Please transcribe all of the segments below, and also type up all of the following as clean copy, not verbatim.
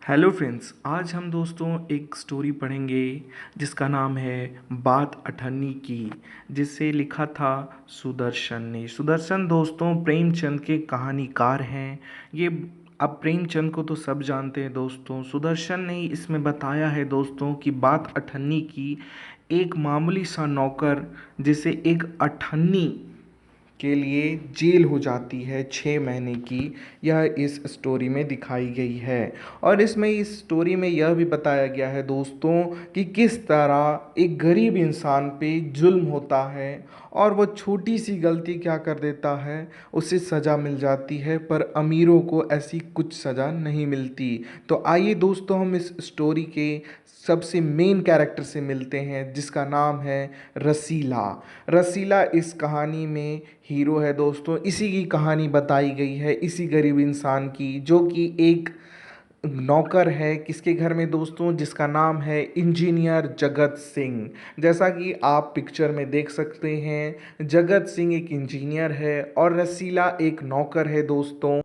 Hello friends, आज हम दोस्तों एक स्टोरी पढ़ेंगे जिसका नाम है बात अठन्नी की, जिसे लिखा था सुदर्शन ने। सुदर्शन दोस्तों प्रेमचंद के कहानीकार हैं। ये अब प्रेमचंद को तो सब जानते हैं दोस्तों। सुदर्शन ने इसमें बताया है दोस्तों कि बात अठन्नी की, एक मामूली सा नौकर जिसे एक अठन्नी के लिए जेल हो जाती है 6 महीने की, यह इस स्टोरी में दिखाई गई है। और इसमें इस स्टोरी में यह भी बताया गया है दोस्तों कि किस तरह एक गरीब इंसान पे जुल्म होता है और वो छोटी सी गलती क्या कर देता है, उसे सज़ा मिल जाती है, पर अमीरों को ऐसी कुछ सज़ा नहीं मिलती। तो आइए दोस्तों हम इस स्टोरी के सबसे मेन कैरेक्टर से मिलते हैं जिसका नाम है रसीला। रसीला इस कहानी में हीरो है दोस्तों। इसी की कहानी बताई गई है, इसी गरीब इंसान की, जो कि एक नौकर है किसके घर में दोस्तों, जिसका नाम है इंजीनियर जगत सिंह। जैसा कि आप पिक्चर में देख सकते हैं, जगत सिंह एक इंजीनियर है और रसीला एक नौकर है दोस्तों।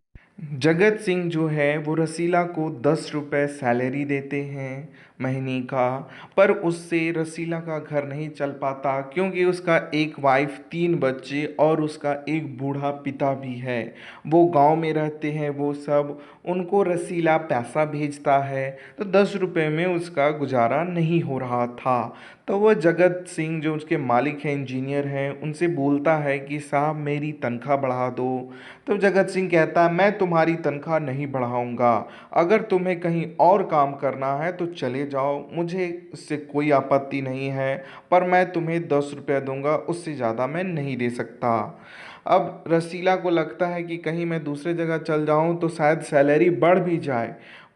जगत सिंह जो है वो रसीला को 10 रुपये सैलरी देते हैं महीने का, पर उससे रसीला का घर नहीं चल पाता क्योंकि उसका एक वाइफ, 3 बच्चे और उसका एक बूढ़ा पिता भी है। वो गांव में रहते हैं वो सब, उनको रसीला पैसा भेजता है, तो 10 रुपये में उसका गुजारा नहीं हो रहा था। तो वह जगत सिंह जो उसके मालिक हैं, इंजीनियर हैं, उनसे बोलता है कि साहब मेरी तनख्वाह बढ़ा दो। तो जगत सिंह कहता है मैं तुम्हारी तनख्वाह नहीं बढ़ाऊंगा, अगर तुम्हें कहीं और काम करना है तो चले जाओ, मुझे इससे कोई आपत्ति नहीं है, पर मैं तुम्हें 10 रुपये दूंगा, उससे ज़्यादा मैं नहीं दे सकता। अब रसीला को लगता है कि कहीं मैं दूसरे जगह चल जाऊं तो शायद सैलरी बढ़ भी जाए,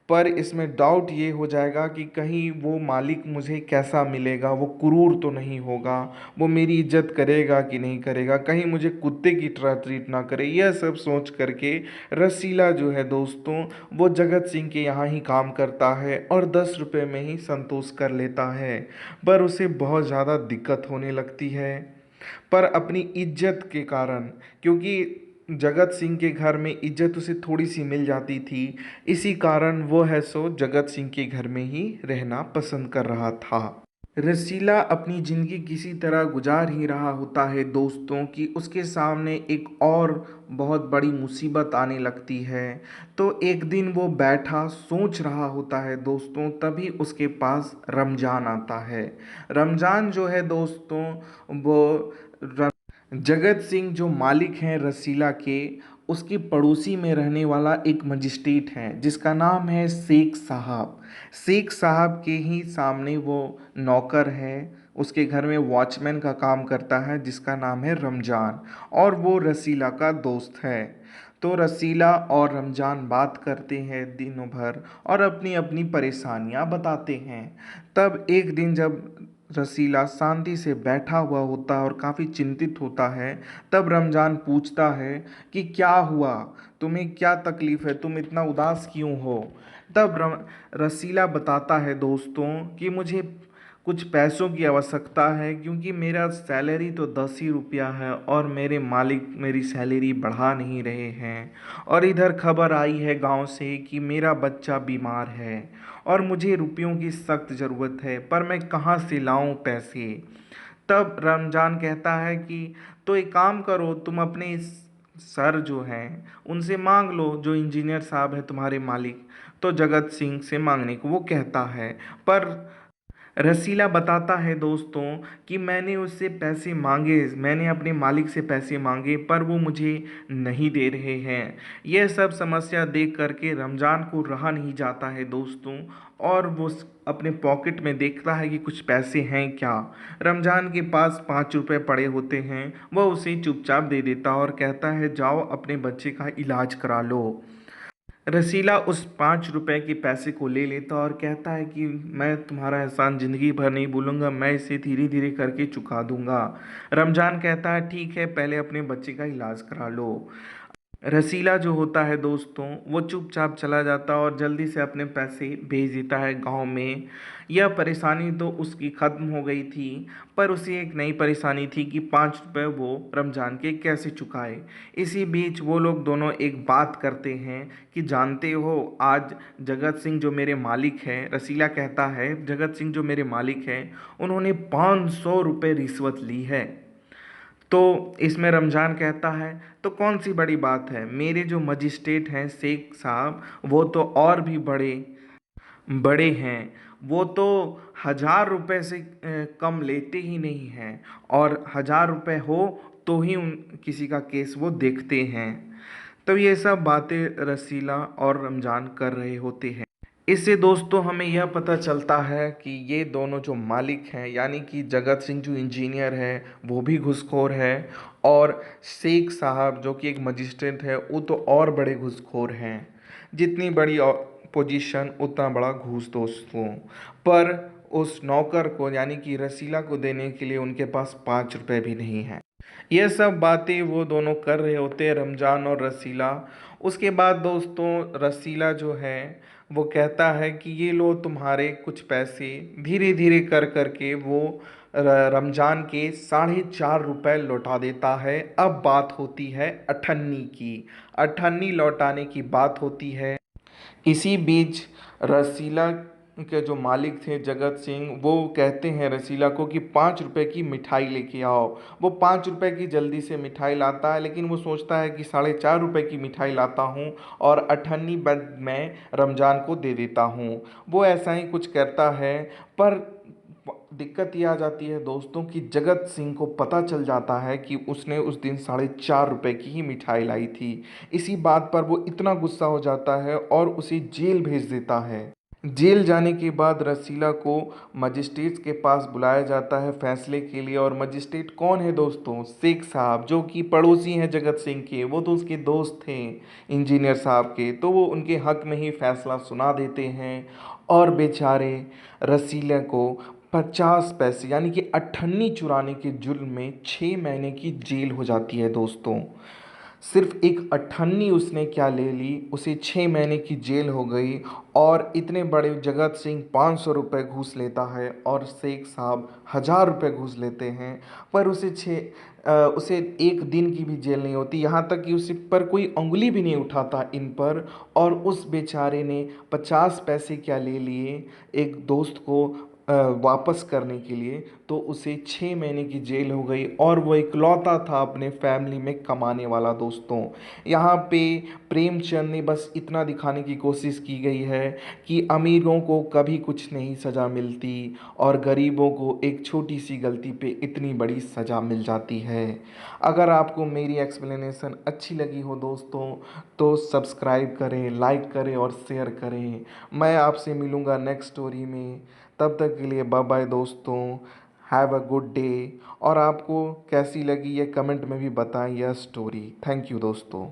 पर इसमें डाउट ये हो जाएगा कि कहीं वो मालिक मुझे कैसा मिलेगा, वो क्रूर तो नहीं होगा, वो मेरी इज्जत करेगा कि नहीं करेगा, कहीं मुझे कुत्ते की तरह ट्रीट ना करे। यह सब सोच करके रसीला जो है दोस्तों वो जगत सिंह के यहाँ ही काम करता है और 10 रुपये में ही संतोष कर लेता है। पर उसे बहुत ज़्यादा दिक्कत होने लगती है, पर अपनी इज्जत के कारण, क्योंकि जगत सिंह के घर में इज्जत उसे थोड़ी सी मिल जाती थी, इसी कारण वो है सो जगत सिंह के घर में ही रहना पसंद कर रहा था। रसीला अपनी ज़िंदगी किसी तरह गुजार ही रहा होता है दोस्तों कि उसके सामने एक और बहुत बड़ी मुसीबत आने लगती है। तो एक दिन वो बैठा सोच रहा होता है दोस्तों, तभी उसके पास रमज़ान आता है। रमज़ान जो है दोस्तों वो जगत सिंह जो मालिक हैं रसीला के, उसकी पड़ोसी में रहने वाला एक मजिस्ट्रेट हैं जिसका नाम है शेख साहब। शेख साहब के ही सामने वो नौकर है, उसके घर में वॉचमैन का काम करता है जिसका नाम है रमज़ान, और वो रसीला का दोस्त है। तो रसीला और रमज़ान बात करते हैं दिनों भर और अपनी अपनी परेशानियां बताते हैं। तब एक दिन जब रसीला शांति से बैठा हुआ होता है और काफ़ी चिंतित होता है, तब रमज़ान पूछता है कि क्या हुआ, तुम्हें क्या तकलीफ़ है, तुम इतना उदास क्यों हो। तब रसीला बताता है दोस्तों कि मुझे कुछ पैसों की आवश्यकता है क्योंकि मेरा सैलरी तो 10 ही रुपया है और मेरे मालिक मेरी सैलरी बढ़ा नहीं रहे हैं, और इधर खबर आई है गांव से कि मेरा बच्चा बीमार है और मुझे रुपयों की सख्त ज़रूरत है, पर मैं कहाँ से लाऊं पैसे। तब रमज़ान कहता है कि तो एक काम करो, तुम अपने सर जो हैं उनसे मांग लो, जो इंजीनियर साहब है तुम्हारे मालिक। तो जगत सिंह से मांगने को वो कहता है, पर रसीला बताता है दोस्तों कि मैंने उससे पैसे मांगे, मैंने अपने मालिक से पैसे मांगे, पर वो मुझे नहीं दे रहे हैं। यह सब समस्या देख करके रमज़ान को रहा नहीं जाता है दोस्तों, और वो अपने पॉकेट में देखता है कि कुछ पैसे हैं क्या। रमज़ान के पास 5 रुपये पड़े होते हैं, वह उसे चुपचाप दे देता और कहता है जाओ अपने बच्चे का इलाज करा लो। रसीला उस 5 रुपए के पैसे को ले लेता और कहता है कि मैं तुम्हारा एहसान ज़िंदगी भर नहीं भूलूंगा, मैं इसे धीरे धीरे करके चुका दूंगा। रमज़ान कहता है ठीक है, पहले अपने बच्चे का इलाज करा लो। रसीला जो होता है दोस्तों, वो चुपचाप चला जाता और जल्दी से अपने पैसे भेज देता है गांव में। यह परेशानी तो उसकी ख़त्म हो गई थी, पर उसे एक नई परेशानी थी कि 5 रुपये वो रमज़ान के कैसे चुकाए। इसी बीच वो लोग दोनों एक बात करते हैं कि जानते हो, आज जगत सिंह जो मेरे मालिक हैं, रसीला कहता है जगत सिंह जो मेरे मालिक हैं, उन्होंने 500 रुपये रिश्वत ली है। तो इसमें रमज़ान कहता है तो कौन सी बड़ी बात है, मेरे जो मजिस्ट्रेट हैं शेख साहब, वो तो और भी बड़े बड़े हैं। वो तो 1000 रुपये से कम लेते ही नहीं हैं, और 1000 रुपये हो तो ही उन किसी का केस वो देखते हैं। तो ये सब बातें रसीला और रमज़ान कर रहे होते हैं। इससे दोस्तों हमें यह पता चलता है कि ये दोनों जो मालिक हैं, यानी कि जगत सिंह जो इंजीनियर है वो भी घूसखोर है, और शेख साहब जो कि एक मजिस्ट्रेट है वो तो और बड़े घूसखोर हैं। जितनी बड़ी पोजीशन उतना बड़ा घूस दोस्तों। पर उस नौकर को यानी कि रसीला को देने के लिए उनके पास 5 रुपए भी नहीं है। ये सब बातें वो दोनों कर रहे होते हैं, रमज़ान और रसीला। उसके बाद दोस्तों रसीला जो है वो कहता है कि ये लो तुम्हारे कुछ पैसे। धीरे धीरे कर करके वो रमज़ान के 4.5 रुपये लौटा देता है। अब बात होती है अठन्नी की। अठन्नी लौटाने की बात होती है। इसी बीच रसीला के जो मालिक थे जगत सिंह, वो कहते हैं रसीला को कि 5 रुपए की मिठाई लेके आओ। वो 5 रुपए की जल्दी से मिठाई लाता है, लेकिन वो सोचता है कि 4.5 रुपए की मिठाई लाता हूँ और अठन्नी बद मैं रमज़ान को दे देता हूँ। वो ऐसा ही कुछ करता है, पर दिक्कत ये आ जाती है दोस्तों कि जगत सिंह को पता चल जाता है कि उसने उस दिन 4.5 रुपए की ही मिठाई लाई थी। इसी बात पर वो इतना गुस्सा हो जाता है और उसे जेल भेज देता है। जेल जाने के बाद रसीला को मजिस्ट्रेट के पास बुलाया जाता है फैसले के लिए। और मजिस्ट्रेट कौन है दोस्तों? शेख साहब, जो कि पड़ोसी हैं जगत सिंह के। वो तो उसके दोस्त थे इंजीनियर साहब के, तो वो उनके हक में ही फैसला सुना देते हैं। और बेचारे रसीला को 50 पैसे यानी कि अठन्नी चुराने के जुर्म में 6 महीने की जेल हो जाती है दोस्तों। सिर्फ एक अठन्नी उसने क्या ले ली, उसे 6 महीने की जेल हो गई। और इतने बड़े जगत सिंह 500 रुपये घूस लेता है और शेख साहब 1000 रुपये घूस लेते हैं, पर उसे एक दिन की भी जेल नहीं होती। यहाँ तक कि उस पर कोई उंगली भी नहीं उठाता इन पर। और उस बेचारे ने 50 पैसे क्या ले लिए एक दोस्त को वापस करने के लिए, तो उसे 6 महीने की जेल हो गई। और वो इकलौता था अपने फैमिली में कमाने वाला दोस्तों। यहाँ पे प्रेमचंद ने बस इतना दिखाने की कोशिश की गई है कि अमीरों को कभी कुछ नहीं सज़ा मिलती, और गरीबों को एक छोटी सी गलती पे इतनी बड़ी सज़ा मिल जाती है। अगर आपको मेरी एक्सप्लेनेशन अच्छी लगी हो दोस्तों, तो सब्सक्राइब करें, लाइक करें और शेयर करें। मैं आपसे मिलूँगा नेक्स्ट स्टोरी में। तब तक के लिए बाय बाय दोस्तों। Have a good day. और आपको कैसी लगी ये कमेंट में भी बताएं यह स्टोरी। थैंक यू दोस्तों।